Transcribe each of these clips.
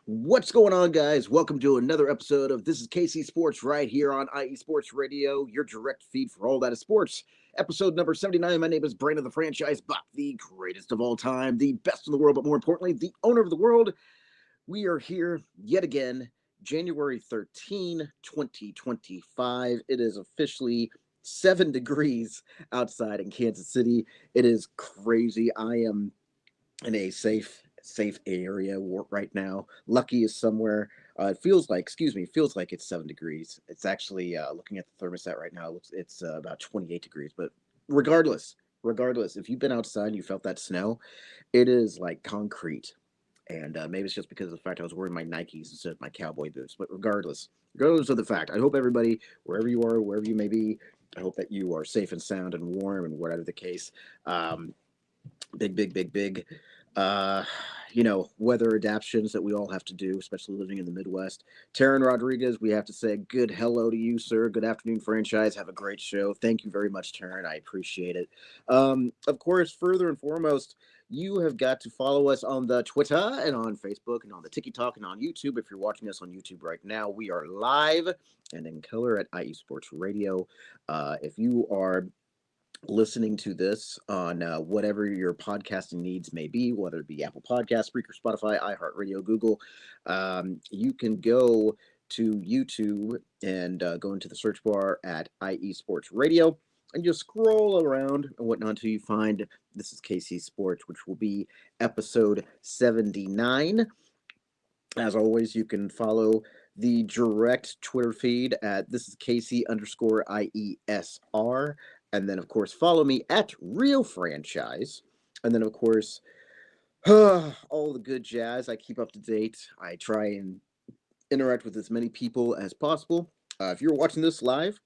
What's going on, guys? Welcome to another episode of This is KC Sports right here on IE Sports Radio, your direct feed for all that is sports. Episode number 79. My name is Brandon the Franchise Buck, the greatest of all time, the best in the world, but more importantly, the owner of the world. We are here yet again, January 13, 2025. It is officially 7 degrees outside in Kansas City. It is crazy. I am in a safe area right now. Lucky is somewhere. It feels like it's 7 degrees. It's actually looking at the thermostat right now. It's about 28 degrees. But regardless, if you've been outside and you felt that snow, it is like concrete. And maybe it's just because of the fact I was wearing my Nikes instead of my cowboy boots. But regardless of the fact, I hope everybody, wherever you are, wherever you may be, I hope that you are safe and sound and warm and whatever the case. Big weather adaptations that we all have to do, especially living in the Midwest. Taryn Rodriguez, we have to say good hello to you, sir. Good afternoon, franchise. Have a great show. Thank you very much, Taryn. I appreciate it. Of course, further and foremost, you have got to follow us on the Twitter and on Facebook and on the TikTok and on YouTube. If you're watching us on YouTube right now, we are live and in color at IE Sports Radio. If you are listening to this on whatever your podcasting needs may be, whether it be Apple Podcasts, Spreaker, Spotify, iHeartRadio, Google, you can go to YouTube and go into the search bar at IE Sports Radio and just scroll around and whatnot until you find This is KC Sports, which will be episode 79. As always, you can follow the direct Twitter feed at This is KC_IESR. And then, of course, follow me at Real Franchise. And then, of course, all the good jazz. I keep up to date. I try and interact with as many people as possible. If you're watching this live,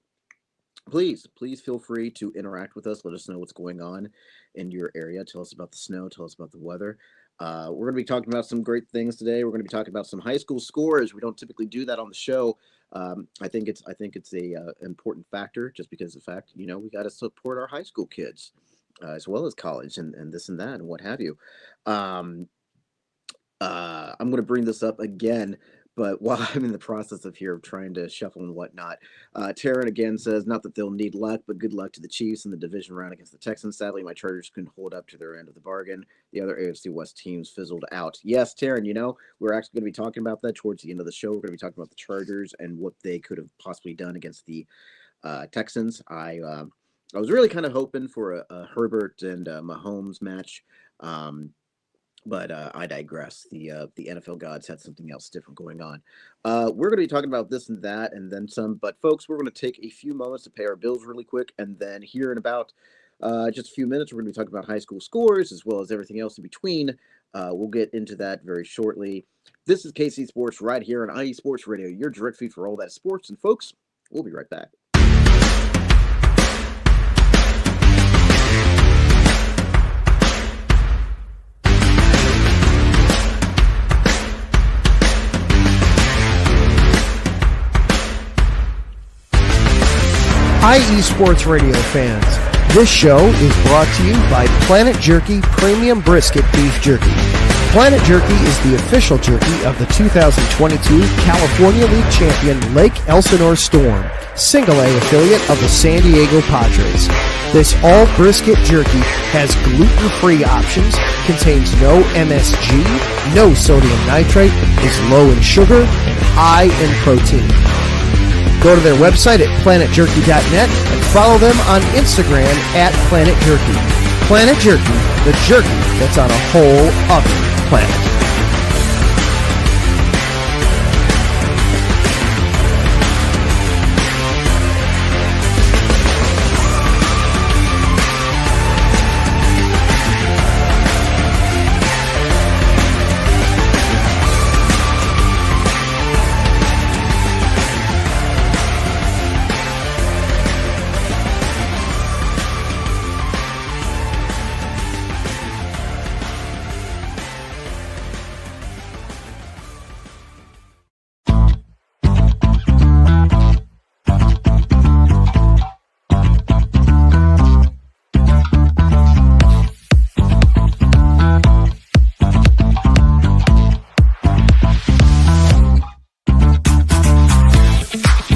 please feel free to interact with us. Let us know what's going on in your area. Tell us about the snow. Tell us about the weather. We're going to be talking about some great things today. We're going to be talking about some high school scores. We don't typically do that on the show. I think it's a important factor, just because of the fact, we got to support our high school kids as well as college and this and that and what have you. I'm going to bring this up again, but while I'm in the process of trying to shuffle and whatnot, Taryn again says, not that they'll need luck, but good luck to the Chiefs in the division round against the Texans. Sadly, my Chargers couldn't hold up to their end of the bargain. The other AFC West teams fizzled out. Yes, Taryn, we're actually going to be talking about that towards the end of the show. We're going to be talking about the Chargers and what they could have possibly done against the Texans. I was really kind of hoping for a Herbert and Mahomes match. But I digress. The NFL gods had something else different going on. We're going to be talking about this and that and then some. But, folks, we're going to take a few moments to pay our bills really quick. And then here in about just a few minutes, we're going to be talking about high school scores as well as everything else in between. We'll get into that very shortly. This is KC Sports right here on IE Sports Radio, your direct feed for all that sports. And, folks, we'll be right back. IE Sports Radio fans, this show is brought to you by Planet Jerky Premium Brisket Beef Jerky. Planet Jerky is the official jerky of the 2022 California League champion Lake Elsinore Storm, Single A affiliate of the San Diego Padres. This all brisket jerky has gluten-free options, contains no MSG, no sodium nitrate, is low in sugar, and high in protein. Go to their website at planetjerky.net and follow them on Instagram at Planet Jerky. Planet Jerky, the jerky that's on a whole other planet.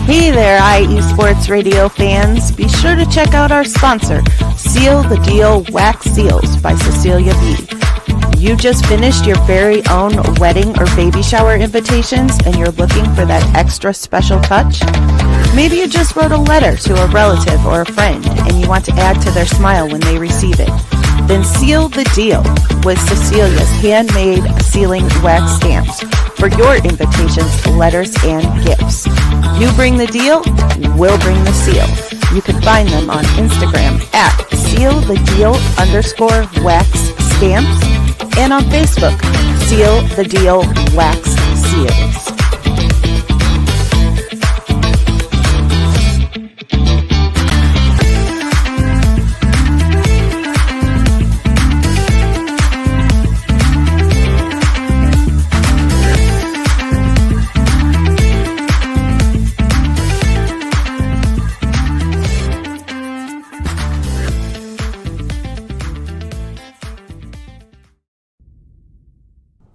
Hey there, IE Sports Radio fans. Be sure to check out our sponsor, Seal the Deal Wax Seals by Cecilia B. You just finished your very own wedding or baby shower invitations and you're looking for that extra special touch? Maybe you just wrote a letter to a relative or a friend and you want to add to their smile when they receive it. Then seal the deal with Cecilia's handmade sealing wax stamps for your invitations, letters, and gifts. You bring the deal, we'll bring the seal. You can find them on Instagram at sealthedeal_wax stamps and on Facebook, Seal the Deal Wax Seals.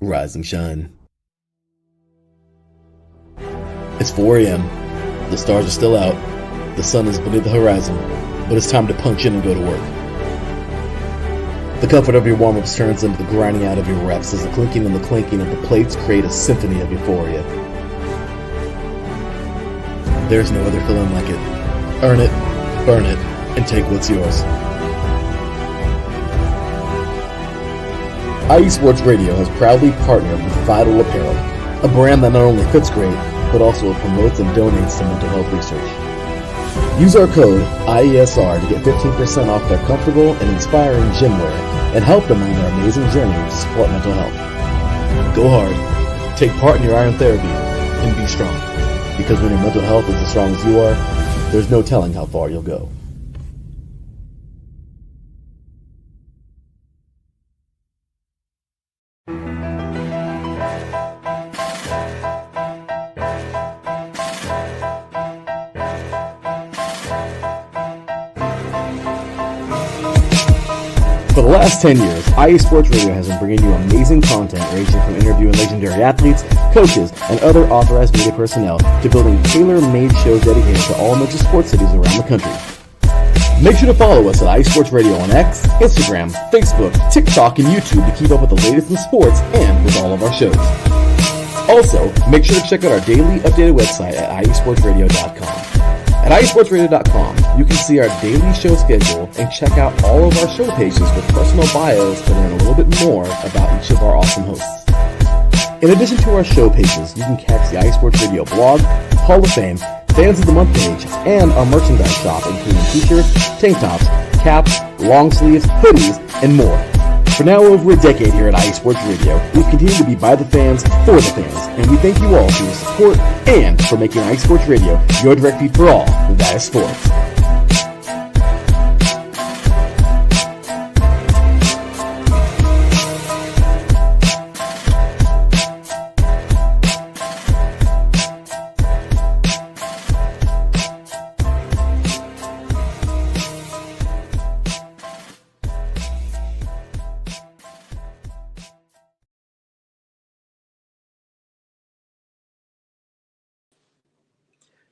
Rise and shine. It's 4 a.m. The stars are still out. The sun is beneath the horizon, but it's time to punch in and go to work. The comfort of your warm-ups turns into the grinding out of your reps as the clinking and the clanking of the plates create a symphony of euphoria. There's no other feeling like it. Earn it, burn it, and take what's yours. IE Sports Radio has proudly partnered with Vital Apparel, a brand that not only fits great, but also promotes and donates to mental health research. Use our code IESR to get 15% off their comfortable and inspiring gym wear and help them on their amazing journey to support mental health. Go hard, take part in your iron therapy, and be strong. Because when your mental health is as strong as you are, there's no telling how far you'll go. For the last 10 years, IE Sports Radio has been bringing you amazing content ranging from interviewing legendary athletes, coaches, and other authorized media personnel to building tailor-made shows dedicated to all major sports cities around the country. Make sure to follow us at IE Sports Radio on X, Instagram, Facebook, TikTok, and YouTube to keep up with the latest in sports and with all of our shows. Also, make sure to check out our daily updated website at iesportsradio.com. At iesportsradio.com, you can see our daily show schedule and check out all of our show pages with personal bios to learn a little bit more about each of our awesome hosts. In addition to our show pages, you can catch the IE Sports Radio blog, Hall of Fame, Fans of the Month page, and our merchandise shop including t-shirts, tank tops, caps, long sleeves, hoodies, and more. For now over a decade here at IE Sports Radio, we've continued to be by the fans, for the fans, and we thank you all for your support and for making IE Sports Radio your direct feed for all that is sports.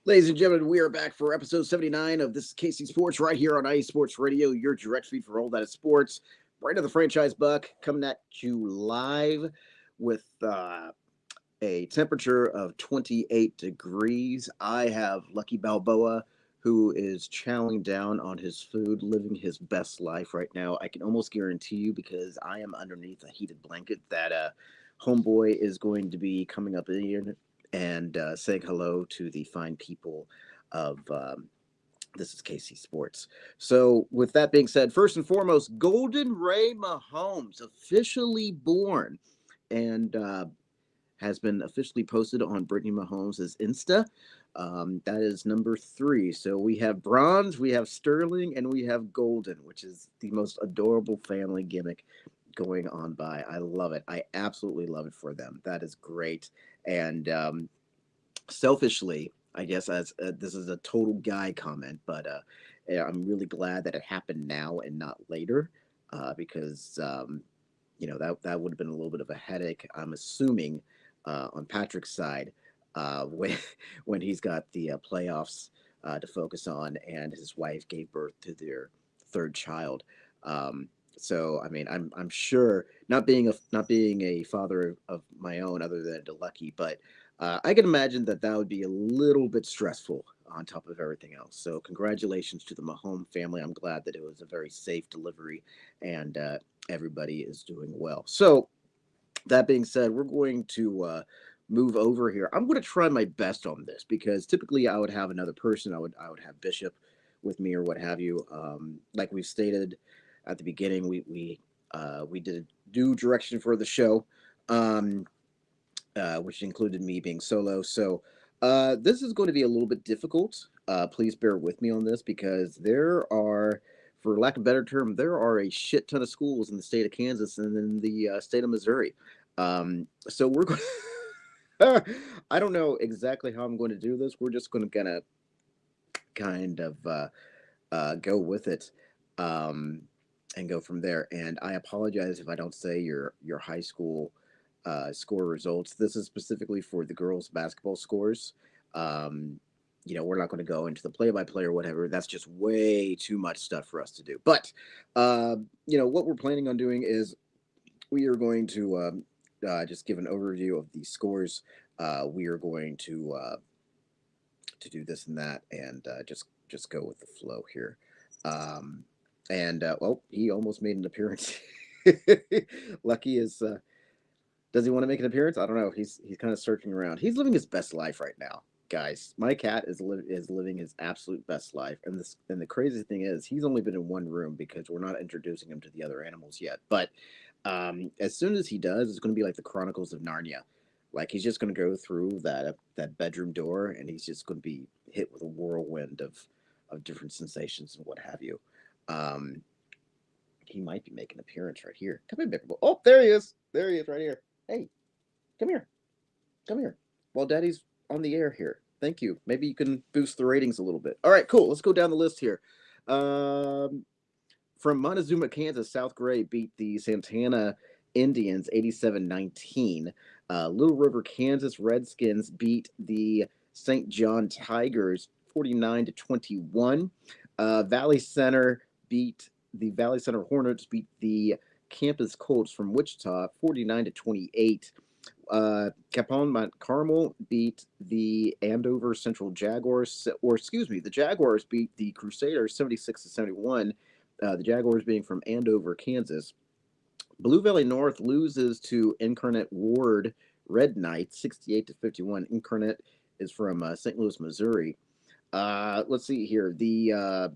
Ladies and gentlemen, we are back for episode 79 of This is KC Sports right here on IE Sports Radio, your direct feed for all that is sports. Right of the franchise buck coming at you live with a temperature of 28 degrees. I have Lucky Balboa, who is chowing down on his food, living his best life right now. I can almost guarantee you, because I am underneath a heated blanket, that homeboy is going to be coming up in here and saying hello to the fine people of This is KC Sports. So with that being said, first and foremost, Golden Ray Mahomes officially born and has been officially posted on Brittany Mahomes' Insta. That is number 3. So we have bronze, we have sterling, and we have golden, which is the most adorable family gimmick going on by. I love it. I absolutely love it for them. That is great. And selfishly, I guess, as this is a total guy comment, but I'm really glad that it happened now and not later, because that would have been a little bit of a headache, I'm assuming, on Patrick's side, when when he's got the playoffs to focus on, and his wife gave birth to their third child. So I mean, I'm sure, not being a father of my own other than to Lucky, but I can imagine that that would be a little bit stressful on top of everything else. So congratulations to the Mahone family. I'm glad that it was a very safe delivery, and everybody is doing well. So that being said, we're going to move over here. I'm going to try my best on this because typically I would have another person. I would have Bishop with me or what have you. Like we stated at the beginning, we did a new direction for the show, um, which included me being solo. So this is going to be a little bit difficult. Please bear with me on this because there are, for lack of a better term, there are a shit ton of schools in the state of Kansas and in the state of Missouri. So we're going. I don't know exactly how I'm going to do this. We're just going to kind of go with it, um, and go from there. And I apologize if I don't say your high school score results. This is specifically for the girls' basketball scores. Um, we're not going to go into the play-by-play or whatever. That's just way too much stuff for us to do. But what we're planning on doing is we are going to just give an overview of the scores. We are going to do this and that, and just go with the flow here. And well, he almost made an appearance. Lucky is. Does he want to make an appearance? I don't know. He's kind of searching around. He's living his best life right now, guys. My cat is living his absolute best life, and the crazy thing is he's only been in one room because we're not introducing him to the other animals yet. But as soon as he does, it's going to be like the Chronicles of Narnia. Like he's just going to go through that bedroom door, and he's just going to be hit with a whirlwind of different sensations and what have you. Um, he might be making an appearance right here. Come here, Big Boy. Oh, there he is. There he is, right here. Hey, come here. Come here. While Daddy's on the air here. Thank you. Maybe you can boost the ratings a little bit. All right, cool. Let's go down the list here. From Montezuma, Kansas, South Gray beat the Santana Indians 87-19. Little River, Kansas Redskins beat the St. John Tigers 49-21. Valley Center Hornets beat the Campus Colts from Wichita 49-28. Capon Mount Carmel beat the Andover Central Jaguars, the Jaguars beat the Crusaders 76-71. The Jaguars being from Andover, Kansas. Blue Valley North loses to Incarnate Ward Red Knights 68-51. Incarnate is from St. Louis, Missouri. Let's see here. The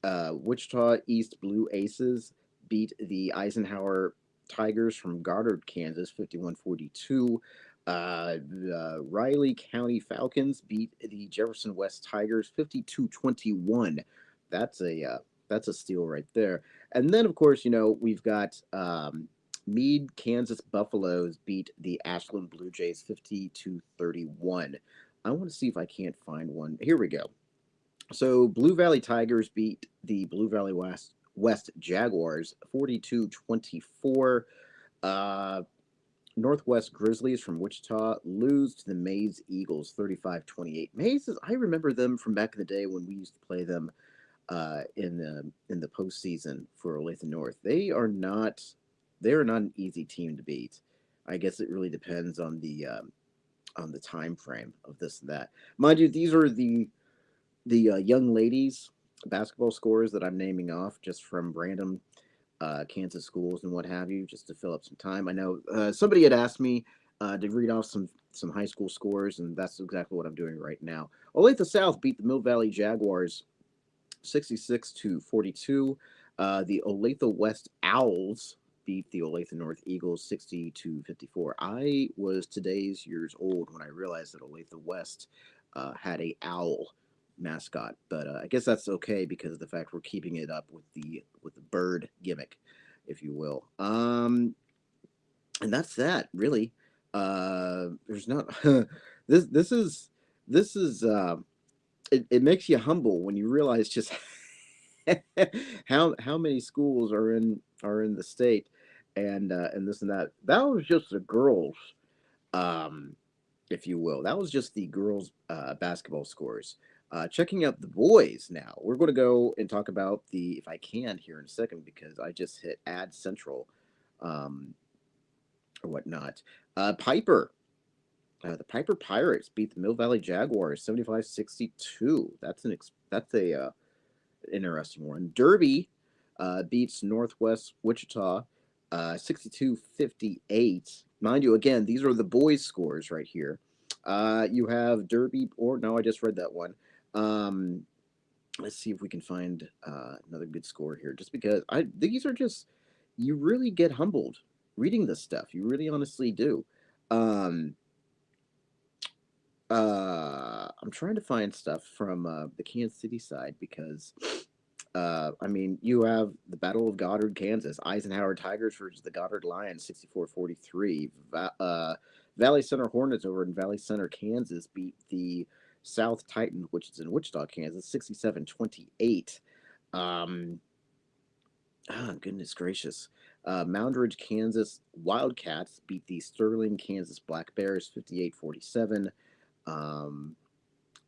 Wichita East Blue Aces beat the Eisenhower Tigers from Goddard, Kansas 51-42. Riley County Falcons beat the Jefferson West Tigers 52-21. That's a steal right there. And then, of course, we've got Meade, Kansas Buffaloes beat the Ashland Blue Jays 50-31. I want to see if I can't find one. Here we go. So Blue Valley Tigers beat the Blue Valley West Jaguars 42-24. Northwest Grizzlies from Wichita lose to the Maize Eagles 35-28. Maize, I remember them from back in the day when we used to play them in the postseason for Olathe North. They are not an easy team to beat. I guess it really depends on the time frame of this and that. Mind you, these are the young ladies basketball scores that I'm naming off just from random Kansas schools and what have you, just to fill up some time. I know somebody had asked me to read off some high school scores, and that's exactly what I'm doing right now. Olathe South beat the Mill Valley Jaguars 66-42. The Olathe West Owls beat the Olathe North Eagles 60-54. I was today's years old when I realized that Olathe West had a owl mascot, but I guess that's okay because of the fact we're keeping it up with the bird gimmick, if you will. And that's that really. There's not this is it makes you humble when you realize just how many schools are in the state, and this and that. That was just the girls if you will. That was just the girls' basketball scores. Checking out the boys now. We're going to go and talk about if I can, here in a second, because I just hit Ad Central um, or whatnot. Piper. The Piper Pirates beat the Mill Valley Jaguars 75-62. That's a interesting one. Derby beats Northwest Wichita 62-58. Mind you, again, these are the boys' scores right here. You have Derby, or no, I just read that one. Let's see if we can find another good score here. Just because these are just, you really get humbled reading this stuff. You really honestly do. I'm trying to find stuff from the Kansas City side because, I mean, you have the Battle of Goddard, Kansas, Eisenhower Tigers versus the Goddard Lions, 64-43. Valley Center Hornets over in Valley Center, Kansas, beat the South Titan, which is in Wichita, Kansas, 67-28. Goodness gracious. Moundridge, Kansas Wildcats beat the Sterling, Kansas Black Bears, 58-47.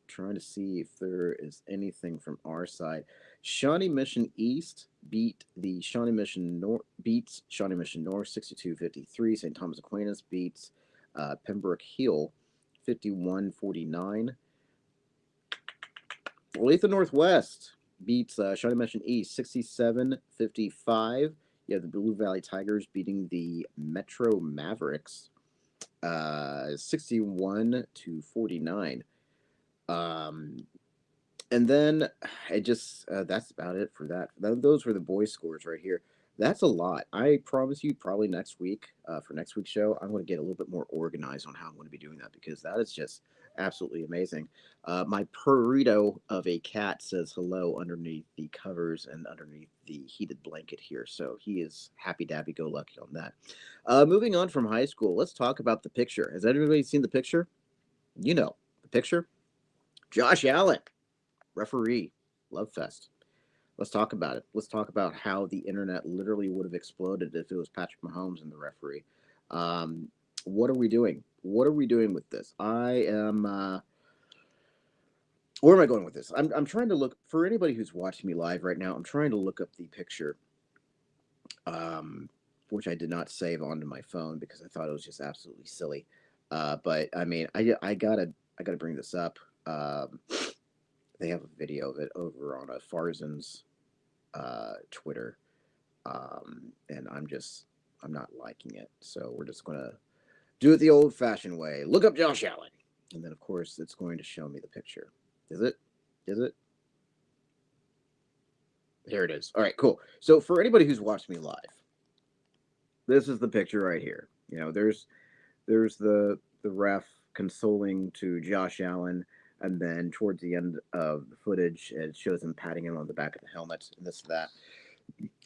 Trying to see if there is anything from our side. Shawnee Mission East beats Shawnee Mission North 62-53. St. Thomas Aquinas beats Pembroke Hill 51-49. Olathe Northwest beats Shawnee Mission East 67-55. You have the Blue Valley Tigers beating the Metro Mavericks 61-49. And then that's about it for that. Those were the boys' scores right here. That's a lot. I promise you, probably next week, for next week's show, I'm going to get a little bit more organized on how I'm going to be doing that, because that is just absolutely amazing. My burrito of a cat says hello underneath the covers and underneath the heated blanket here. So he is happy-dabby-go-lucky on that. Moving on from high school, let's talk about the picture. Has anybody seen the picture? You know, the picture. Josh Allen, referee, Love Fest. Let's talk about it. Let's talk about how the internet literally would have exploded if it was Patrick Mahomes and the referee. What are we doing? What are we doing with this? I am. Where am I going with this? I'm trying to look for anybody who's watching me live right now. I'm trying to look up the picture, which I did not save onto my phone because I thought it was just absolutely silly. But I mean, I gotta bring this up. They have a video of it over on Farzan's Twitter, and I'm not liking it. So we're just gonna do it the old-fashioned way. Look up Josh Allen, and then of course it's going to show me the picture. Is it? Here it is. All right, cool. So for anybody who's watched me live, this is the picture right here. You know, there's the ref consoling to Josh Allen. And then towards the end of the footage, it shows him patting him on the back of the helmet and this and that.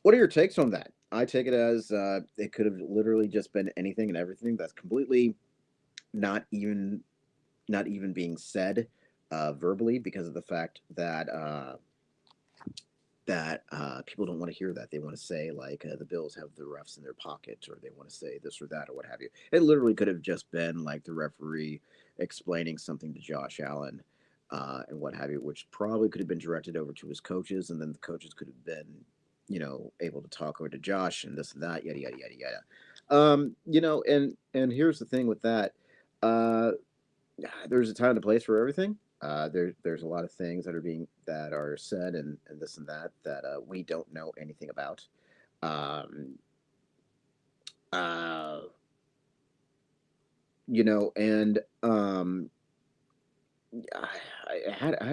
What are your takes on that? I take it as it could have literally just been anything and everything. That's completely not even being said verbally, because of the fact that people don't want to hear that. They want to say like the Bills have the refs in their pocket, or they want to say this or that or what have you. It literally could have just been like the referee explaining something to Josh Allen and what have you, which probably could have been directed over to his coaches, and then the coaches could have been, able to talk over to Josh and this and that, yada yada yada yada. And here's the thing with that. There's a time and a place for everything. There's a lot of things that are said and this and that we don't know anything about. How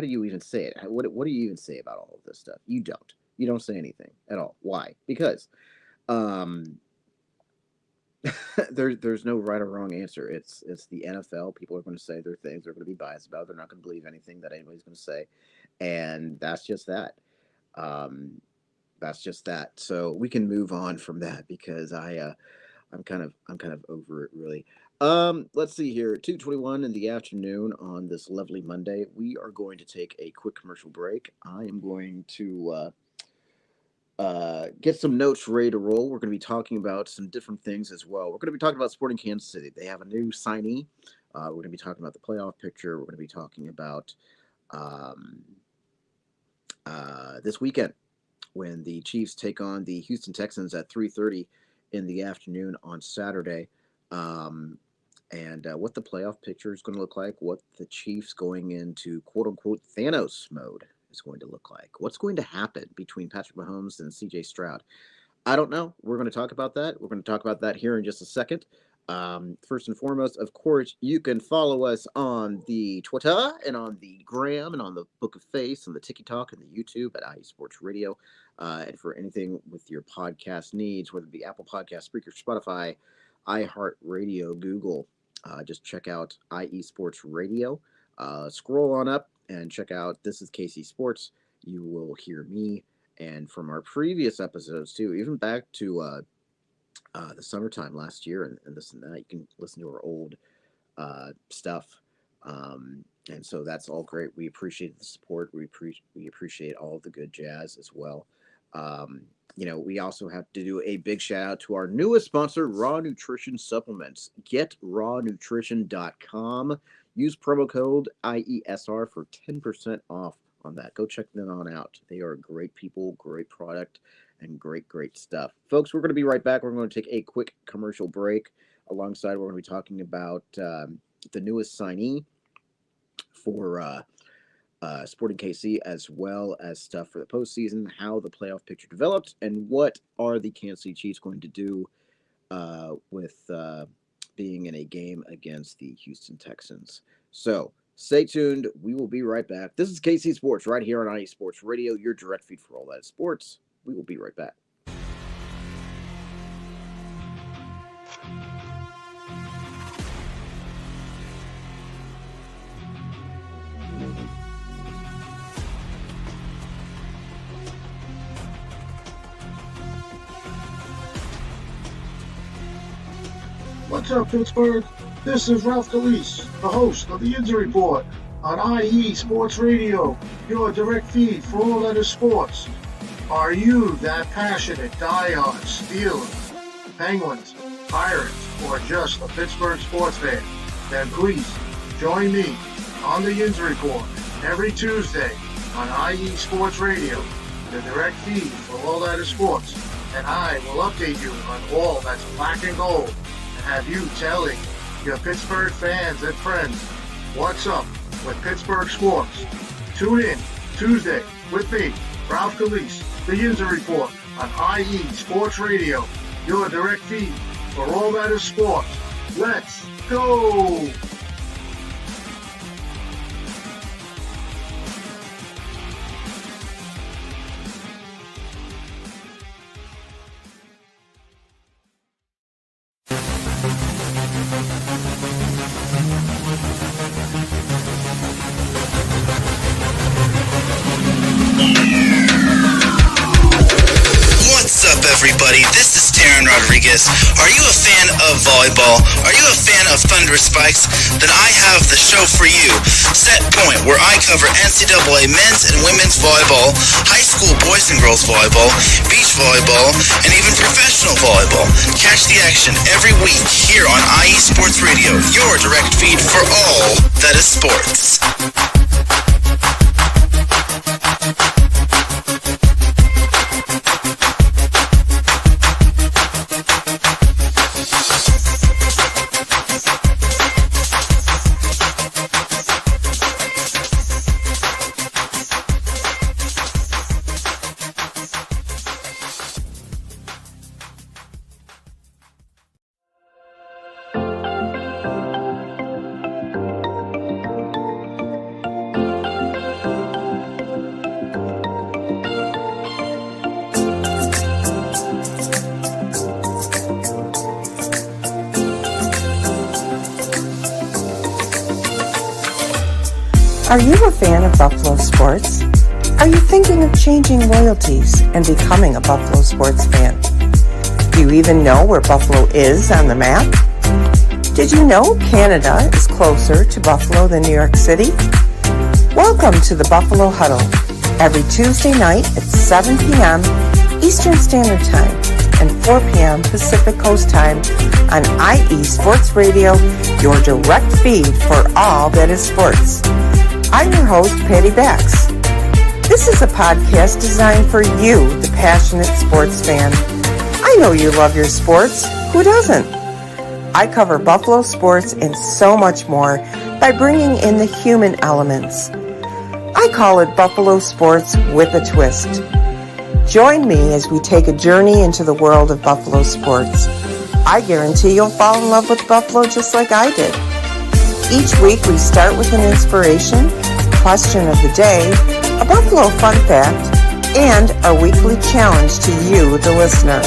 do you even say it? What do you even say about all of this stuff? You don't say anything at all. Why? Because there's no right or wrong answer. It's the NFL. People are going to say their things. They're going to be biased about it. They're not going to believe anything that anybody's going to say, and that's just that. So we can move on from that, because I'm kind of over it, really. Let's see here. 2:21 in the afternoon on this lovely Monday. We are going to take a quick commercial break. I am going to get some notes ready to roll. We're going to be talking about some different things as well. We're going to be talking about Sporting Kansas City. They have a new signee. We're going to be talking about the playoff picture. We're going to be talking about this weekend when the Chiefs take on the Houston Texans at 3:30 in the afternoon on Saturday. And what the playoff picture is going to look like, what the Chiefs going into quote-unquote Thanos mode is going to look like. What's going to happen between Patrick Mahomes and C.J. Stroud? I don't know. We're going to talk about that. We're going to talk about that here in just a second. First and foremost, of course, you can follow us on the Twitter and on the Gram and on the Book of Face and the TikTok and the YouTube at IE Sports Radio. And for anything with your podcast needs, whether it be Apple Podcasts, Spreaker, Spotify, iHeartRadio, Google, just check out IE Sports Radio. Scroll on up and check out This is KC Sports. You will hear me. And from our previous episodes, too, even back to the summertime last year and this and that, you can listen to our old stuff. And so that's all great. We appreciate the support. We appreciate all the good jazz as well. We also have to do a big shout out to our newest sponsor, Raw Nutrition Supplements. GetRawNutrition.com. Use promo code IESR for 10% off on that. Go check them on out. They are great people, great product, and great stuff. Folks, we're going to be right back. We're going to take a quick commercial break. Alongside, we're going to be talking about the newest signee for Sporting KC, as well as stuff for the postseason, how the playoff picture developed, and what are the Kansas City Chiefs going to do with being in a game against the Houston Texans. So stay tuned. We will be right back. This is KC Sports right here on IE Sports Radio, your direct feed for all that sports. We will be right back. What's up, Pittsburgh? This is Ralph Calise, the host of the Injury Report on IE Sports Radio, your direct feed for all that is sports. Are you that passionate diehard Steelers, Penguins, Pirates, or just a Pittsburgh sports fan? Then please join me on the Injury Report every Tuesday on IE Sports Radio, the direct feed for all that is sports. And I will update you on all that's black and gold, and have you telling your Pittsburgh fans and friends what's up with Pittsburgh sports. Tune in Tuesday with me, Ralph Calise, the Injury Report on IE Sports Radio, your direct feed for all that is sports. Let's go! Everybody, this is Taryn Rodriguez. Are you a fan of volleyball? Are you a fan of Thunder Spikes? Then I have the show for you, Set Point, where I cover NCAA men's and women's volleyball, high school boys and girls volleyball, beach volleyball, and even professional volleyball. Catch the action every week here on IE Sports Radio, your direct feed for all that is sports. Are you a fan of Buffalo sports? Are you thinking of changing loyalties and becoming a Buffalo sports fan? Do you even know where Buffalo is on the map? Did you know Canada is closer to Buffalo than New York City? Welcome to the Buffalo Huddle, every Tuesday night at 7 p.m. Eastern Standard Time, and 4 p.m. Pacific Coast Time on IE Sports Radio, your direct feed for all that is sports. I'm your host, Patty Bax. This is a podcast designed for you, the passionate sports fan. I know you love your sports. Who doesn't? I cover Buffalo sports and so much more by bringing in the human elements. I call it Buffalo Sports with a Twist. Join me as we take a journey into the world of Buffalo sports. I guarantee you'll fall in love with Buffalo just like I did. Each week we start with an inspiration, question of the day, a Buffalo fun fact, and a weekly challenge to you, the listener.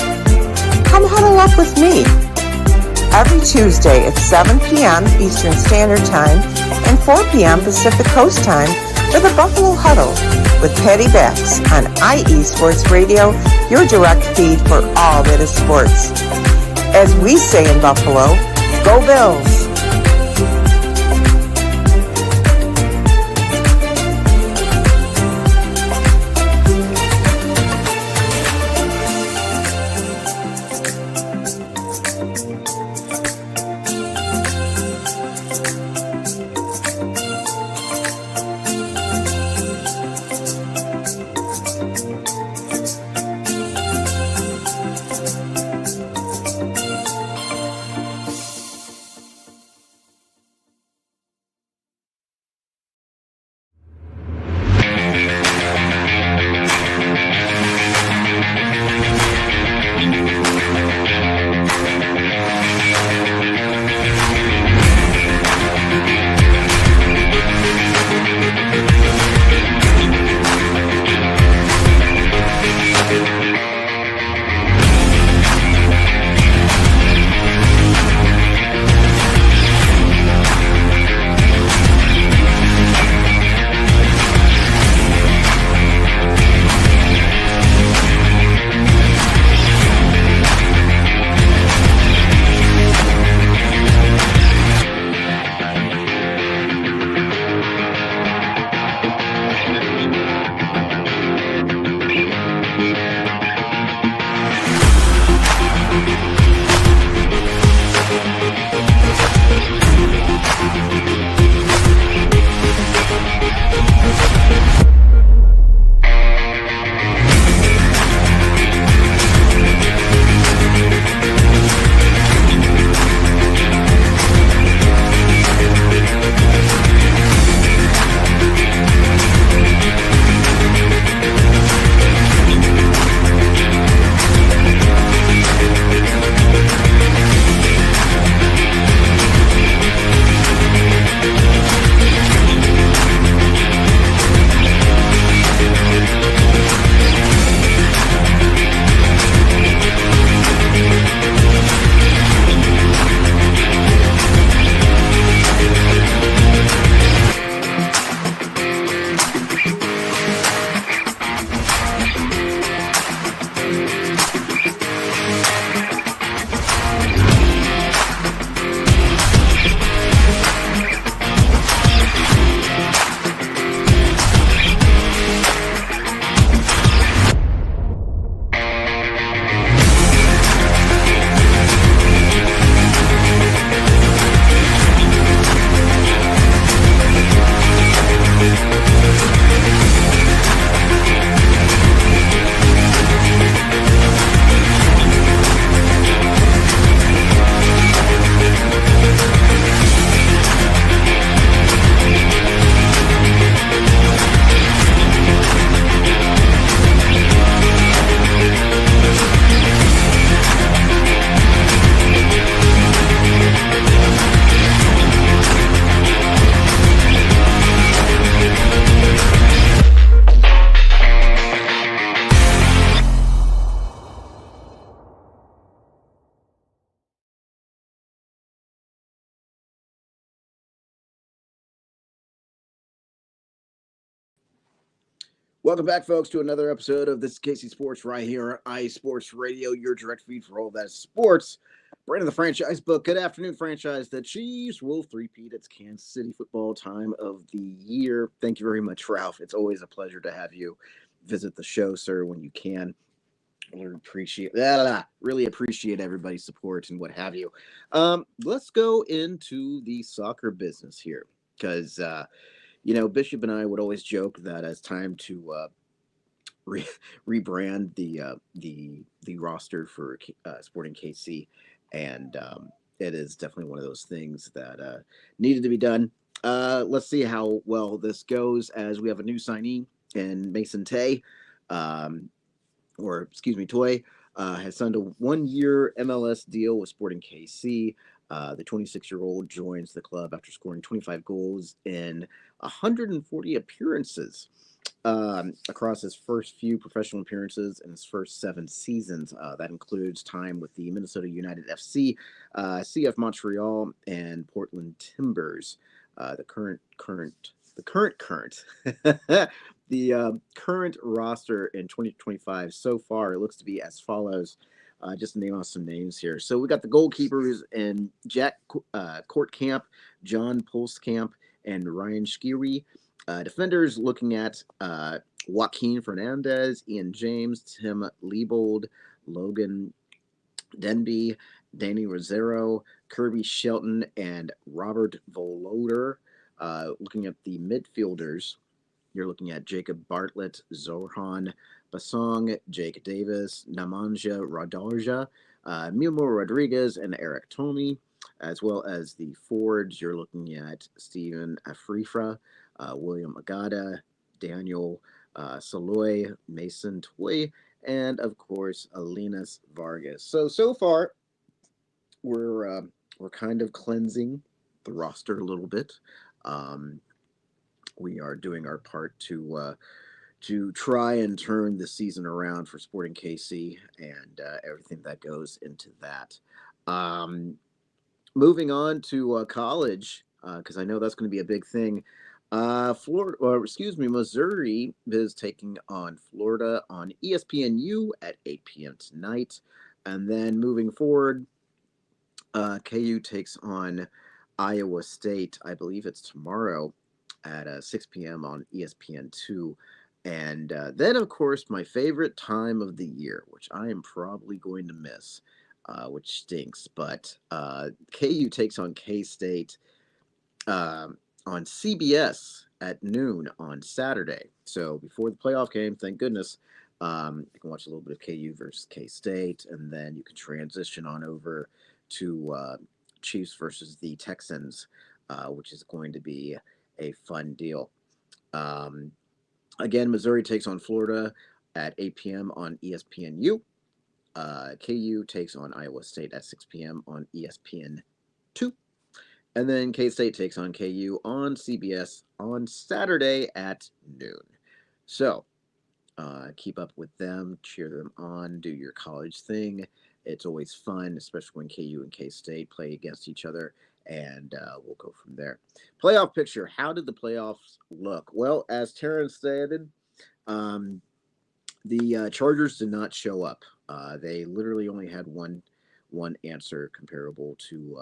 Come huddle up with me. Every Tuesday at 7 p.m. Eastern Standard Time and 4 p.m. Pacific Coast Time for the Buffalo Huddle with Patty Bax on IE Sports Radio, your direct feed for all that is sports. As we say in Buffalo, go Bills! Welcome back, folks, to another episode of This is Casey Sports right here on iSports Radio, your direct feed for all that is sports. Brand of the franchise book. Good afternoon, franchise. The Chiefs will three-peat. It's Kansas City football time of the year. Thank you very much, Ralph. It's always a pleasure to have you visit the show, sir, when you can. really appreciate everybody's support and what have you. Let's go into the soccer business here because Bishop and I would always joke that it's time to re- rebrand the roster for Sporting KC, and it is definitely one of those things that needed to be done. Let's see how well this goes as we have a new signee in Mason Tay, or excuse me, Toy. Has signed a 1-year MLS deal with Sporting KC. The 26-year-old joins the club after scoring 25 goals in 140 appearances across his first few professional appearances in his first 7 seasons. That includes time with the Minnesota United FC, CF Montreal, and Portland Timbers. The current roster in 2025 so far, it looks to be as follows. Just to name off some names here. So we got the goalkeepers in Jack Courtcamp, John Pulskamp, and Ryan Skiri. Defenders looking at Joaquin Fernandez, Ian James, Tim Leibold, Logan Denby, Danny Rosero, Kirby Shelton, and Robert Voloder. Looking at the midfielders, you're looking at Jacob Bartlett, Zoran Basong, Jake Davis, Namanja Radarja, Mimo Rodriguez, and Eric Tomey, as well as the forwards. You're looking at Steven Afrifra, William Agada, Daniel Saloy, Mason Toy, and of course Alinas Vargas. So far, we're kind of cleansing the roster a little bit. We are doing our part to try and turn the season around for Sporting KC and everything that goes into that. Moving on to college, because I know that's going to be a big thing. Missouri is taking on Florida on ESPNU at 8 p.m. tonight. And then moving forward, KU takes on Iowa State. I believe it's tomorrow at 6 p.m. on ESPN2. And then, of course, my favorite time of the year, which I am probably going to miss, which stinks. But KU takes on K-State on CBS at noon on Saturday. So before the playoff game, thank goodness, you can watch a little bit of KU versus K-State, and then you can transition on over to Chiefs versus the Texans, which is going to be a fun deal. Again, Missouri takes on Florida at 8 p.m. on ESPNU. KU takes on Iowa State at 6 p.m. on ESPN2. And then K-State takes on KU on CBS on Saturday at noon. So keep up with them, cheer them on, do your college thing. It's always fun, especially when KU and K-State play against each other, and we'll go from there. Playoff picture. How did the playoffs look? Well, as Terrence stated, the Chargers did not show up. They literally only had one answer comparable to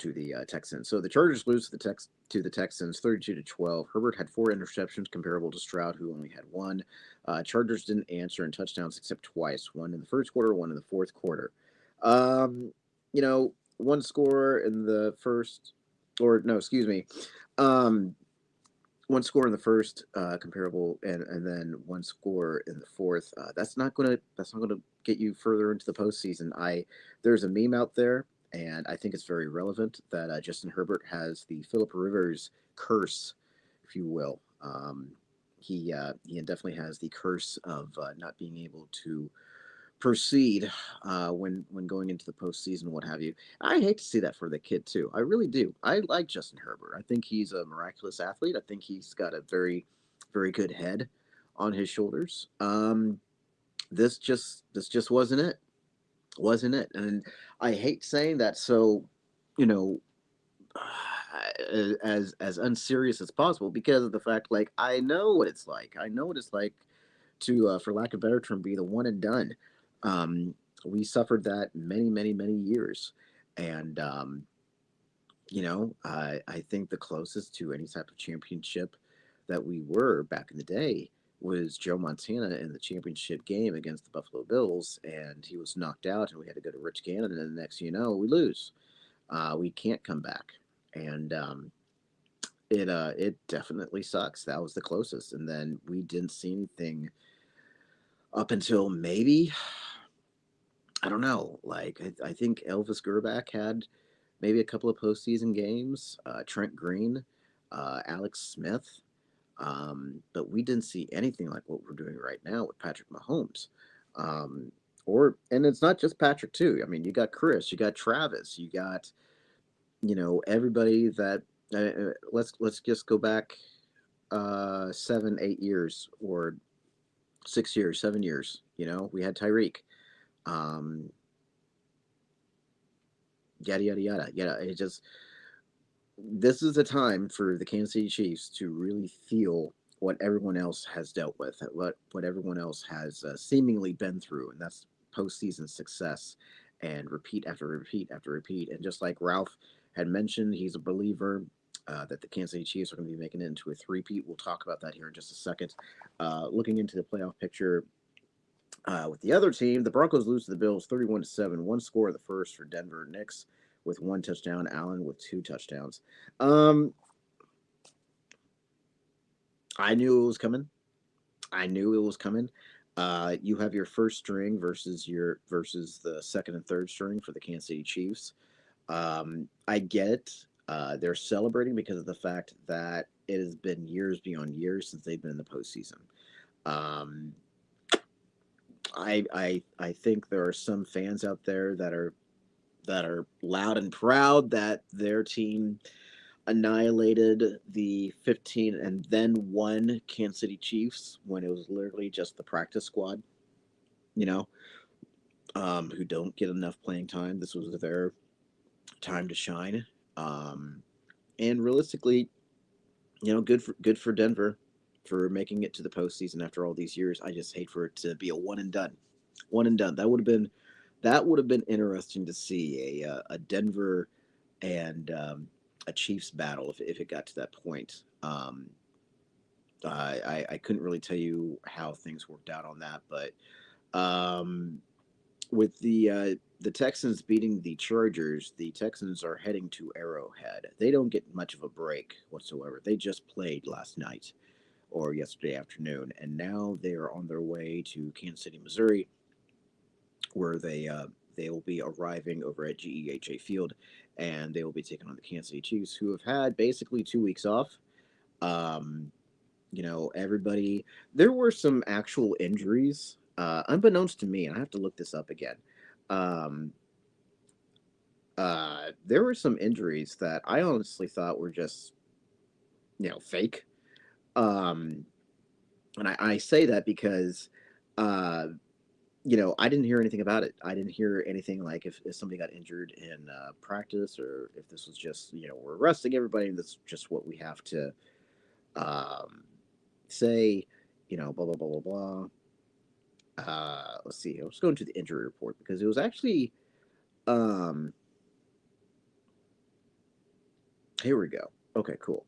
the Texans. So the Chargers lose to the Texans 32-12. Herbert had 4 interceptions comparable to Stroud, who only had 1. Chargers didn't answer in touchdowns except twice, one in the first quarter, one in the fourth quarter. One score in the first, one score in the first comparable, and then one score in the fourth. That's not gonna get you further into the postseason. There's a meme out there, and I think it's very relevant that Justin Herbert has the Phillip Rivers curse, if you will. He definitely has the curse of not being able to proceed when going into the postseason, what have you. I hate to see that for the kid too. I really do. I like Justin Herbert. I think he's a miraculous athlete. I think he's got a very, very good head on his shoulders. This just wasn't it. Wasn't it? And I hate saying that. So, as unserious as possible, because of the fact, like, I know what it's like. I know what it's like to, for lack of a better term, be the one and done. We suffered that many, many, many years. And, I think the closest to any type of championship that we were back in the day was Joe Montana in the championship game against the Buffalo Bills, and he was knocked out, and we had to go to Rich Gannon, and the next thing you know, we lose. We can't come back, and it definitely sucks. That was the closest, and then we didn't see anything up until maybe, I don't know. Like I think Elvis Gerbach had maybe a couple of postseason games. Trent Green, Alex Smith. But we didn't see anything like what we're doing right now with Patrick Mahomes. And it's not just Patrick too. I mean, you got Chris, you got Travis, you got everybody that. Let's just go back 7, 8 years or 6 years, 7 years. We had Tyreek. Yada yada yada yada. This is a time for the Kansas City Chiefs to really feel what everyone else has dealt with, what everyone else has seemingly been through, and that's postseason success and repeat after repeat after repeat. And just like Ralph had mentioned, he's a believer that the Kansas City Chiefs are going to be making it into a three-peat. We'll talk about that here in just a second. Looking into the playoff picture with the other team, the Broncos lose to the Bills 31-7. One score of the first for Denver. Knicks with 1 touchdown. Allen with 2 touchdowns. I knew it was coming. You have your first string versus the second and third string for the Kansas City Chiefs. I get they're celebrating because of the fact that it has been years beyond years since they've been in the postseason. I think there are some fans out there that are loud and proud that their team annihilated the 15 and then won Kansas City Chiefs when it was literally just the practice squad, who don't get enough playing time. This was their time to shine. And realistically, good for Denver for making it to the postseason after all these years. I just hate for it to be a one and done. That would have been interesting to see a Denver and a Chiefs battle if it got to that point. I couldn't really tell you how things worked out on that, but with the Texans beating the Chargers, the Texans are heading to Arrowhead. They don't get much of a break whatsoever. They just played last night or yesterday afternoon, and now they are on their way to Kansas City, Missouri, where they will be arriving over at GEHA Field, and they will be taking on the Kansas City Chiefs, who have had basically 2 weeks off. Everybody. There were some actual injuries, unbeknownst to me, and I have to look this up again. There were some injuries that I honestly thought were just, fake. And I say that because, I didn't hear anything about it. I didn't hear anything like if somebody got injured in practice, or if this was just, we're arresting everybody and this is just what we have to say, blah, blah, blah, blah, blah. Let's see. Let's go into the injury report because it was actually, here we go. Okay, cool.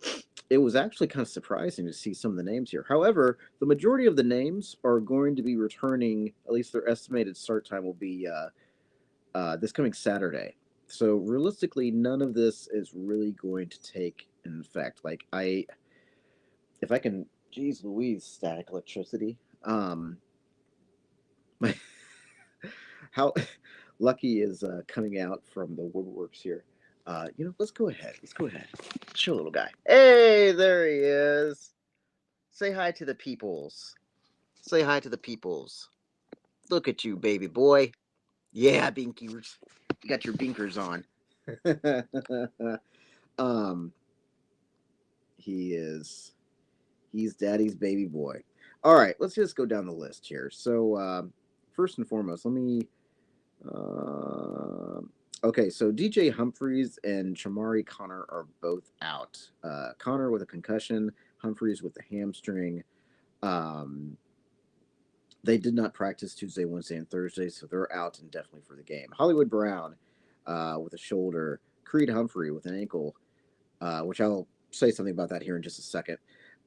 It was actually kind of surprising to see some of the names here. However, the majority of the names are going to be returning, at least their estimated start time will be this coming Saturday. So realistically, none of this is really going to take an effect. Like if I can, geez Louise, static electricity. How Lucky is coming out from the woodworks here. Let's go ahead. Show little guy. Hey, there he is. Say hi to the peoples. Look at you, baby boy. Yeah, Binkers. You got your binkers on. He's daddy's baby boy. All right, let's just go down the list here. So, first and foremost, let me... Okay, so DJ Humphries and Chamari Connor are both out. Connor with a concussion, Humphries with the hamstring. They did not practice Tuesday, Wednesday, and Thursday, so they're out indefinitely for the game. Hollywood Brown with a shoulder. Creed Humphrey with an ankle, which I'll say something about that here in just a second.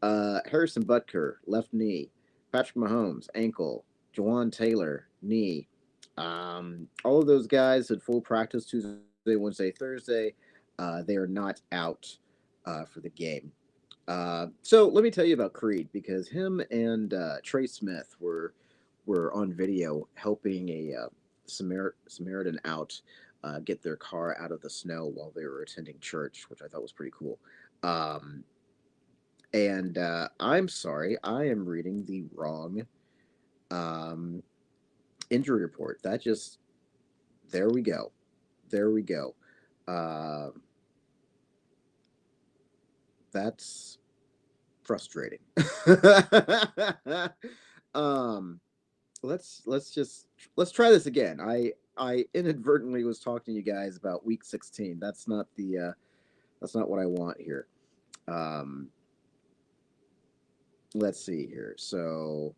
Harrison Butker, left knee. Patrick Mahomes, ankle. Jawan Taylor, knee. All of those guys had full practice Tuesday, Wednesday, Thursday. They are not out for the game. So let me tell you about Creed because him and Trey Smith were on video helping a Samaritan out get their car out of the snow while they were attending church, which I thought was pretty cool. Um, and I'm sorry, I am reading the wrong um, injury report. That just there we go, there we go. Uh, that's frustrating. um, let's try this again. I inadvertently was talking to you guys about week 16. That's not what I want here. Um, let's see here. So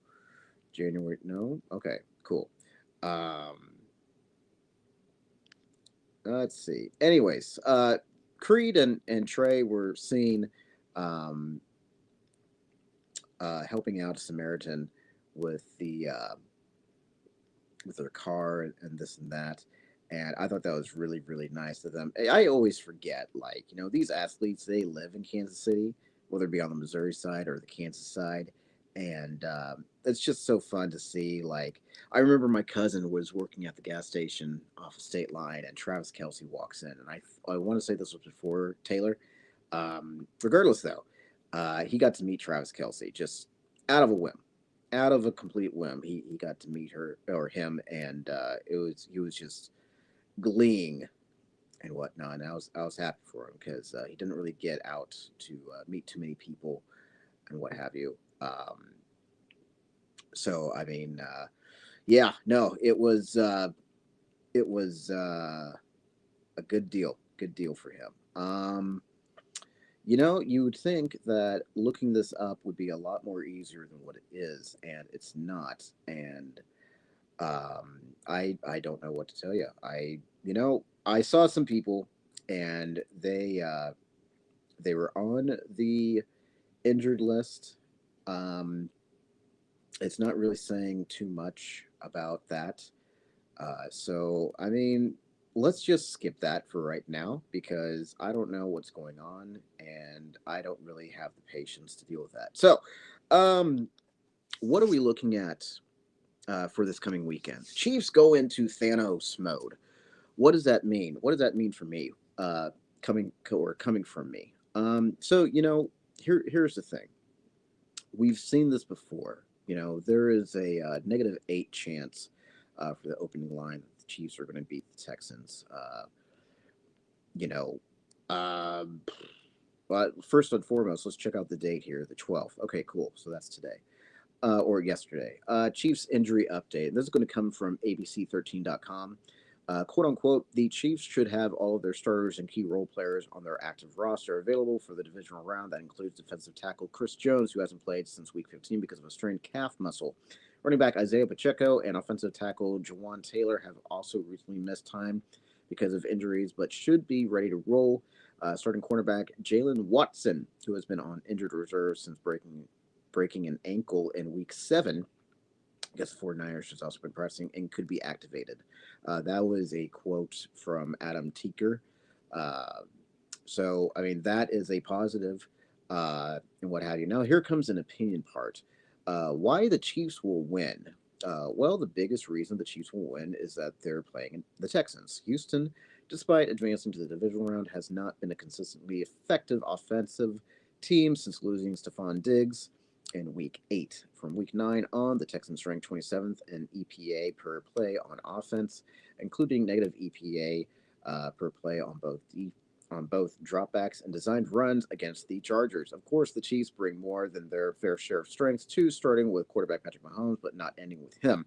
January, no, okay, cool. Um, let's see. Anyways, Creed and Trey were seen um, helping out a Samaritan with with their car and this and that. And I thought that was really, really nice of them. I always forget, like, these athletes, they live in Kansas City, whether it be on the Missouri side or the Kansas side. And it's just so fun to see. Like, I remember my cousin was working at the gas station off a state line, and Travis Kelsey walks in. And I want to say this was before Taylor. Regardless, though, he got to meet Travis Kelsey just out of a whim, out of a complete whim. He got to meet her or him, and he was just gleeing and whatnot. And I was happy for him because he didn't really get out to meet too many people and what have you. So I mean, yeah, no, it was a good deal for him. You would think that looking this up would be a lot more easier than what it is, and it's not. And I don't know what to tell you. I saw some people, and they were on the injured list. Um, it's not really saying too much about that. So I mean, let's just skip that for right now because I don't know what's going on, and I don't really have the patience to deal with that. So, um, what are we looking at for this coming weekend? Chiefs go into Thanos mode. What does that mean? What does that mean for me? Coming from me. So here's the thing. We've seen this before. There is a -8 chance for the opening line that the Chiefs are going to beat the Texans. You know, um, but first and foremost, let's check out the date here, the 12th. Okay, cool. So that's today or yesterday. Chiefs injury update. This is going to come from ABC13.com. Quote unquote, the Chiefs should have all of their starters and key role players on their active roster available for the divisional round. That includes defensive tackle Chris Jones, who hasn't played since week 15 because of a strained calf muscle. Running back Isaiah Pacheco and offensive tackle Jawan Taylor have also recently missed time because of injuries, but should be ready to roll. Starting cornerback Jalen Watson, who has been on injured reserve since breaking an ankle in week 7. I guess the 49ers has also been pressing and could be activated. That was a quote from Adam Teeker. So, I mean, that is a positive and what have you. Now, here comes an opinion part. Why the Chiefs will win? Well, the biggest reason the Chiefs will win is that they're playing the Texans. Houston, despite advancing to the divisional round, has not been a consistently effective offensive team since losing Stephon Diggs in week 8. From week 9 on, the Texans ranked 27th in EPA per play on offense, including negative EPA per play on both dropbacks and designed runs against the Chargers. Of course, the Chiefs bring more than their fair share of strengths too, starting with quarterback Patrick Mahomes, but not ending with him.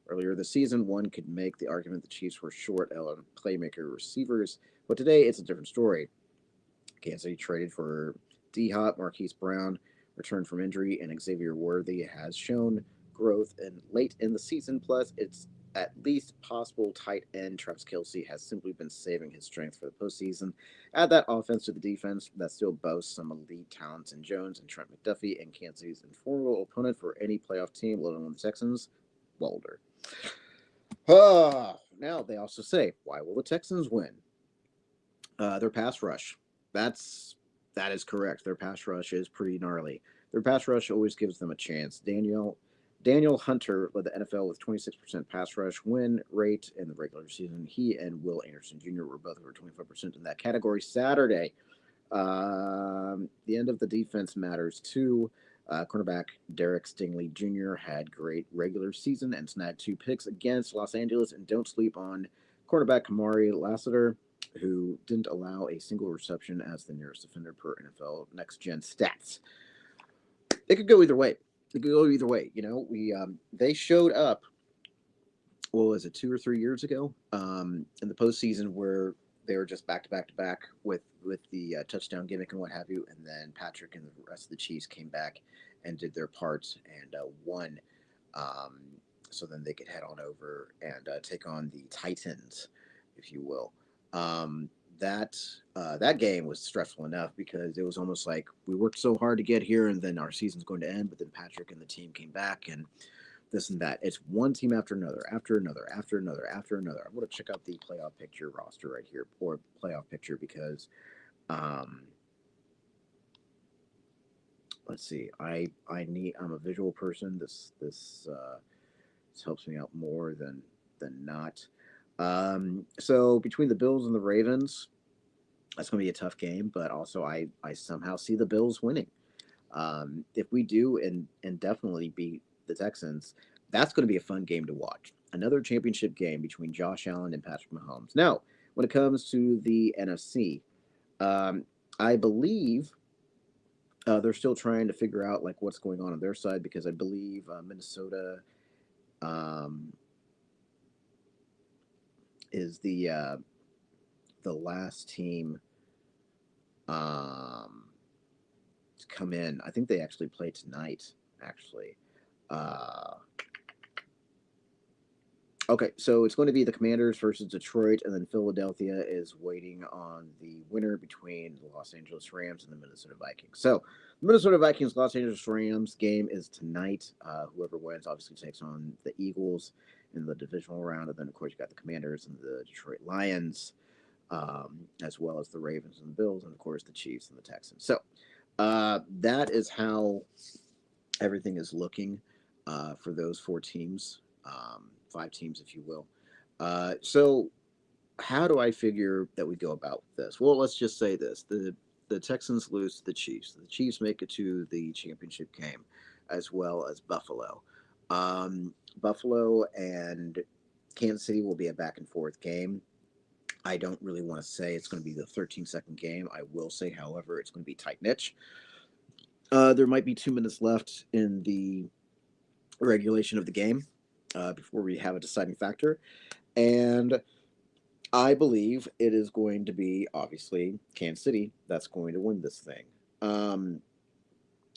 Earlier this season, one could make the argument the Chiefs were short on playmaker receivers, but today it's a different story. Kansas City traded for D-Hop, Marquise Brown, returned from injury, and Xavier Worthy has shown growth late in the season. Plus, it's at least possible tight end Travis Kelce has simply been saving his strength for the postseason. Add that offense to the defense that still boasts some elite talents in Jones and Trent McDuffie, and Kansas City's formidable opponent for any playoff team, let alone the Texans, Boulder. Now they also say, why will the Texans win? Their pass rush. That is correct. Their pass rush is pretty gnarly. Their pass rush always gives them a chance. Daniel Hunter led the NFL with 26% pass rush win rate in the regular season. He and Will Anderson Jr. were both over 25% in that category Saturday. The end of the defense matters too. Cornerback Derek Stingley Jr. had great regular season and snagged 2 picks against Los Angeles. And don't sleep on cornerback Kamari Lassiter, who didn't allow a single reception as the nearest defender per NFL Next Gen Stats. It could go either way. They showed up, what was it, 2 or 3 years ago, in the postseason where they were just back to back with the touchdown gimmick and what have you, and then Patrick and the rest of the Chiefs came back and did their parts and won, so then they could head on over and take on the Titans, if you will. That game was stressful enough because it was almost like we worked so hard to get here and then our season's going to end, but then Patrick and the team came back and this and that. It's one team after another. I want to check out the playoff picture roster right here, or playoff picture, because let's see. I'm a visual person. This helps me out more than not. So between the Bills and the Ravens, that's going to be a tough game, but also I somehow see the Bills winning. If we do and definitely beat the Texans, that's going to be a fun game to watch. Another championship game between Josh Allen and Patrick Mahomes. Now, when it comes to the NFC, I believe they're still trying to figure out like what's going on their side, because I believe Minnesota is the last team to come in. I think they actually play tonight, actually. Okay, so it's going to be the Commanders versus Detroit, and then Philadelphia is waiting on the winner between the Los Angeles Rams and the Minnesota Vikings. So the Minnesota Vikings Los Angeles Rams game is tonight. Whoever wins obviously takes on the Eagles in the divisional round, and then of course you got the Commanders and the Detroit Lions, as well as the Ravens and the Bills, and of course the Chiefs and the Texans. So that is how everything is looking for those 4 teams, 5 teams, if you will. So how do I figure that we go about this? Well, let's just say this. The Texans lose to the Chiefs. The Chiefs make it to the championship game, as well as Buffalo. Buffalo and Kansas City will be a back-and-forth game. I don't really want to say it's going to be the 13-second game. I will say, however, it's going to be tight-knit. There might be 2 minutes left in the regulation of the game before we have a deciding factor. And I believe it is going to be, obviously, Kansas City that's going to win this thing. And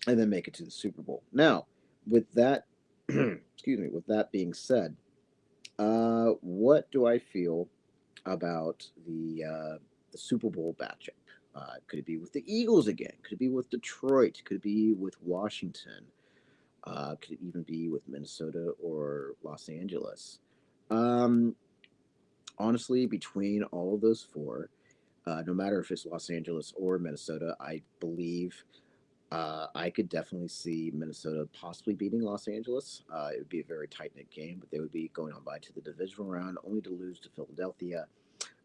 then make it to the Super Bowl. Now, with that, with that being said, what do I feel about the Super Bowl matchup? Could it be with the Eagles again? Could it be with Detroit? Could it be with Washington? Could it even be with Minnesota or Los Angeles? Honestly, between all of those 4, no matter if it's Los Angeles or Minnesota, I believe I could definitely see Minnesota possibly beating Los Angeles. It would be a very tight-knit game, but they would be going on by to the divisional round, only to lose to Philadelphia.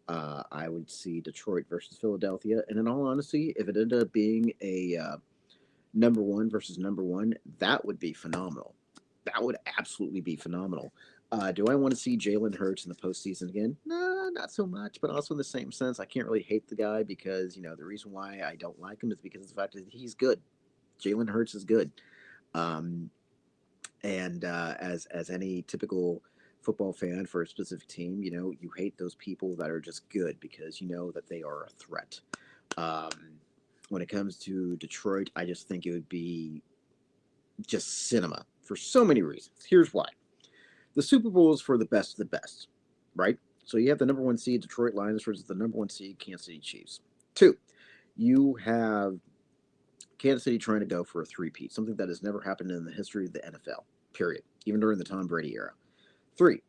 I would see Detroit versus Philadelphia. And in all honesty, if it ended up being a number 1 versus number 1, that would be phenomenal. That would absolutely be phenomenal. Do I want to see Jalen Hurts in the postseason again? No, not so much. But also in the same sense, I can't really hate the guy because, the reason why I don't like him is because of the fact that he's good. Jalen Hurts is good. As any typical football fan for a specific team, you hate those people that are just good because you know that they are a threat. When it comes to Detroit, I just think it would be just cinema for so many reasons. Here's why. the Super Bowl is for the best of the best, right? So you have the number 1 seed Detroit Lions versus the number 1 seed Kansas City Chiefs. 2, you have Kansas City trying to go for a three-peat, something that has never happened in the history of the NFL, period, even during the Tom Brady era. 3,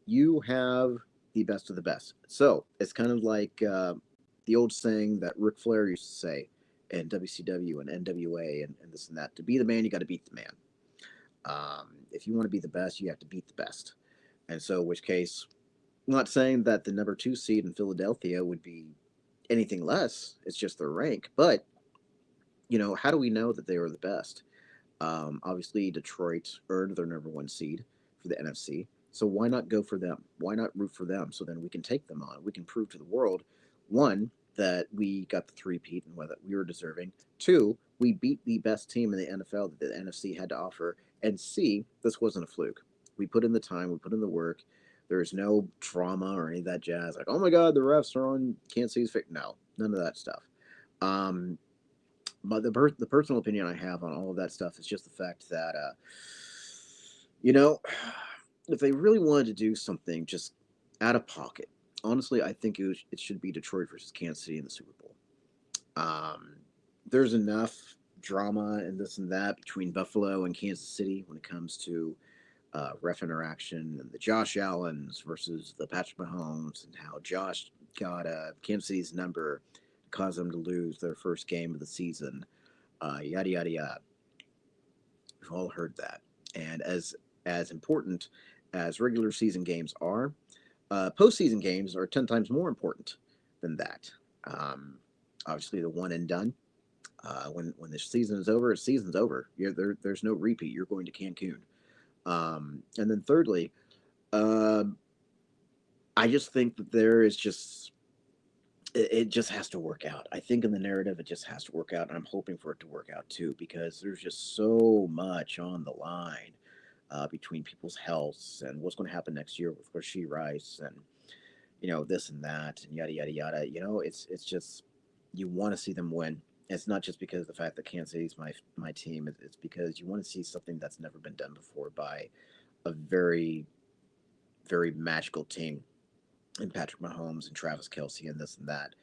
you have the best of the best. So it's kind of like the old saying that Ric Flair used to say in WCW and NWA and this and that. To be the man, you got to beat the man. If you want to be the best, you have to beat the best. And so, in which case, I'm not saying that the number 2 seed in Philadelphia would be anything less. It's just their rank. But, how do we know that they were the best? Obviously, Detroit earned their number 1 seed for the NFC. So why not go for them? Why not root for them? So then we can take them on. We can prove to the world, 1, that we got the three-peat and whether we were deserving. 2, we beat the best team in the NFL that the NFC had to offer. And C, this wasn't a fluke. We put in the time, we put in the work. There's no drama or any of that jazz. Like, oh my God, the refs are on Kansas City's fake. No, none of that stuff. But the personal opinion I have on all of that stuff is just the fact that, if they really wanted to do something just out of pocket, honestly, I think it should be Detroit versus Kansas City in the Super Bowl. There's enough drama and this and that between Buffalo and Kansas City when it comes to ref interaction and the Josh Allens versus the Patrick Mahomes and how Josh got Kansas City's number, caused them to lose their first game of the season, yada, yada, yada. We've all heard that. And as important as regular season games are, postseason games are 10 times more important than that. Obviously, the one and done. When the season is over, season's over. There's no repeat. You're going to Cancun. And then thirdly, I just think that there is just it just has to work out. I think in the narrative, it just has to work out, and I'm hoping for it to work out too, because there's just so much on the line between people's healths and what's going to happen next year with Rashee Rice and this and that and yada yada yada. It's just you want to see them win. It's not just because of the fact that Kansas City's my team. It's because you want to see something that's never been done before by a very, very magical team in Patrick Mahomes and Travis Kelce and this and that.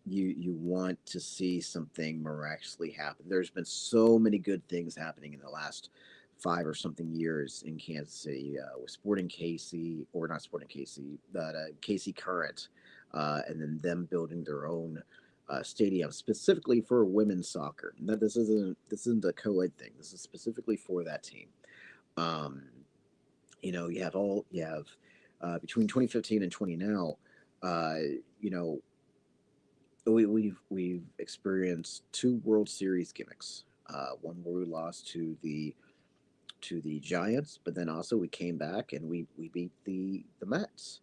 You want to see something miraculously happen. There's been so many good things happening in the last 5 or something years in Kansas City with Sporting KC, or not Sporting KC, but KC Current, and then them building their own stadium specifically for women's soccer. Now, this isn't a co-ed thing. This is specifically for that team. You have between 2015 and 20 now. We've experienced 2 World Series gimmicks. One where we lost to the Giants, but then also we came back and we beat the Mets.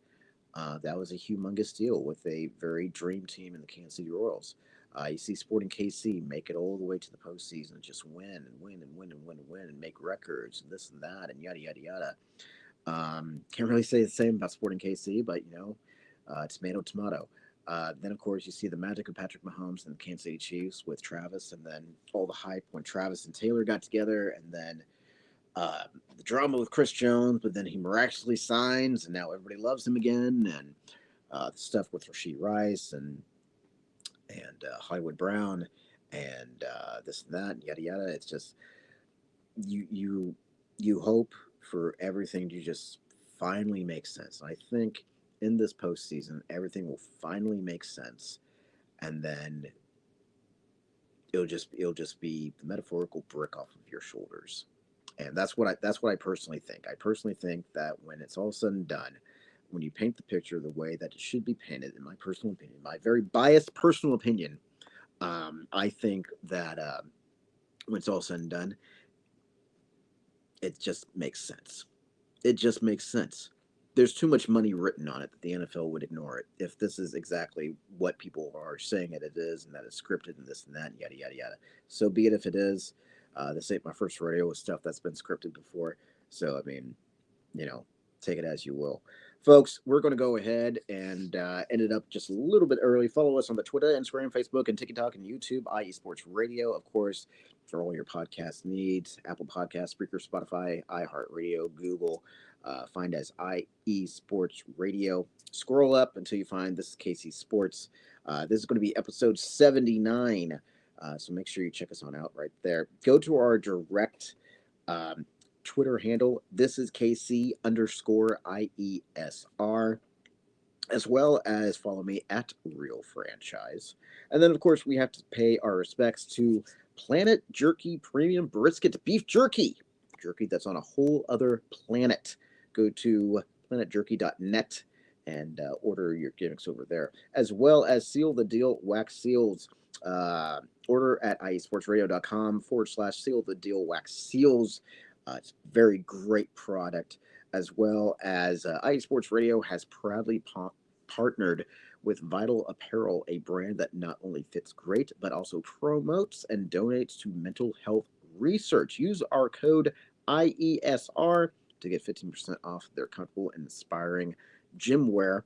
That was a humongous deal with a very dream team in the Kansas City Royals. You see Sporting KC make it all the way to the postseason and just win and win and win and win and win and make records and this and that and yada yada yada. Can't really say the same about Sporting KC, but tomato tomato. Then of course you see the magic of Patrick Mahomes and the Kansas City Chiefs with Travis, and then all the hype when Travis and Taylor got together, and then the drama with Chris Jones, but then he miraculously signs, and now everybody loves him again, and the stuff with Rashee Rice and Hollywood Brown and this and that and yada yada. It's just you hope for everything to just finally make sense. I think in this postseason, everything will finally make sense, and then it'll just be the metaphorical brick off of your shoulders. And that's what I personally think. I personally think that when it's all said and done, when you paint the picture the way that it should be painted, in my personal opinion, my very biased personal opinion, I think that when it's all said and done, it just makes sense. It just makes sense. There's too much money written on it that the NFL would ignore it if this is exactly what people are saying it is, and that it's scripted and this and that and yada yada yada. So be it if it is. This ain't my first rodeo with stuff that's been scripted before. So, I mean, take it as you will. Folks, we're going to go ahead and end it up just a little bit early. Follow us on the Twitter, Instagram, Facebook, and TikTok and YouTube, IE Sports Radio. Of course, for all your podcast needs. Apple Podcasts, Spreaker, Spotify, iHeartRadio, Google. Find as IE Sports Radio. Scroll up until you find This is KC Sports. This is going to be episode 79. So make sure you check us on out right there. Go to our direct Twitter handle. This is KC_IESR. As well as follow me at Real Franchise. And then, of course, we have to pay our respects to Planet Jerky Premium Brisket Beef Jerky. Jerky that's on a whole other planet. Go to planetjerky.net and order your gimmicks over there. As well as Seal the Deal Wax Seals. Order at iesportsradio.com/Seal the Deal Wax Seals. It's a very great product. As well as IE Sports Radio has proudly partnered with Vital Apparel, a brand that not only fits great, but also promotes and donates to mental health research. Use our code IESR to get 15% off their comfortable and inspiring gym wear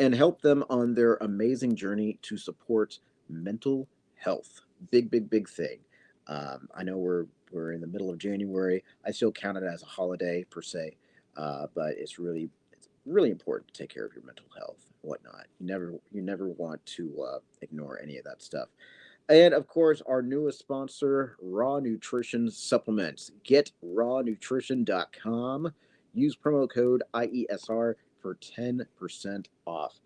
and help them on their amazing journey to support mental health. Big thing. I know we're in the middle of January. I still count it as a holiday per se, but it's really important to take care of your mental health and whatnot. You never want to ignore any of that stuff. And of course, our newest sponsor, Raw Nutrition Supplements. Get rawnutrition.com. Use promo code IESR for 10% off.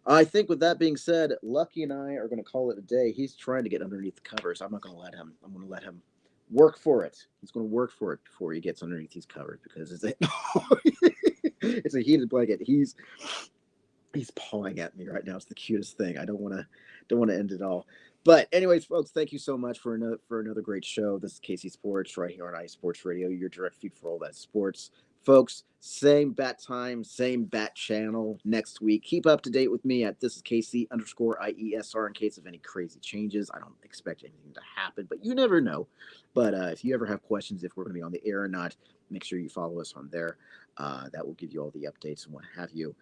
I think with that being said, Lucky and I are going to call it a day. He's trying to get underneath the covers. I'm not going to let him. I'm going to let him work for it. He's going to work for it before he gets underneath these covers because it's a heated blanket. He's pawing at me right now. It's the cutest thing. I don't want to end it all. But anyways, folks, thank you so much for another great show. This is KC Sports right here on IE Sports Radio, your direct feed for all that sports. Folks, same bat time, same bat channel next week. Keep up to date with me at This is KC_IESR in case of any crazy changes. I don't expect anything to happen, but you never know. But if you ever have questions, if we're going to be on the air or not, make sure you follow us on there. That will give you all the updates and what have you.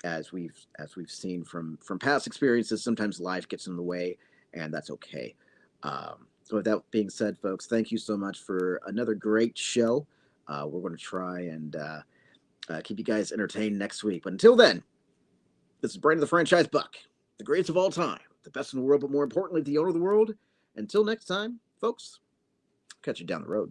As we've seen from past experiences, sometimes life gets in the way, and that's okay. So with that being said, folks, thank you so much for another great show. We're going to try and keep you guys entertained next week. But until then, this is Brandon the Franchise Buck, the greatest of all time, the best in the world, but more importantly, the owner of the world. Until next time, folks, catch you down the road.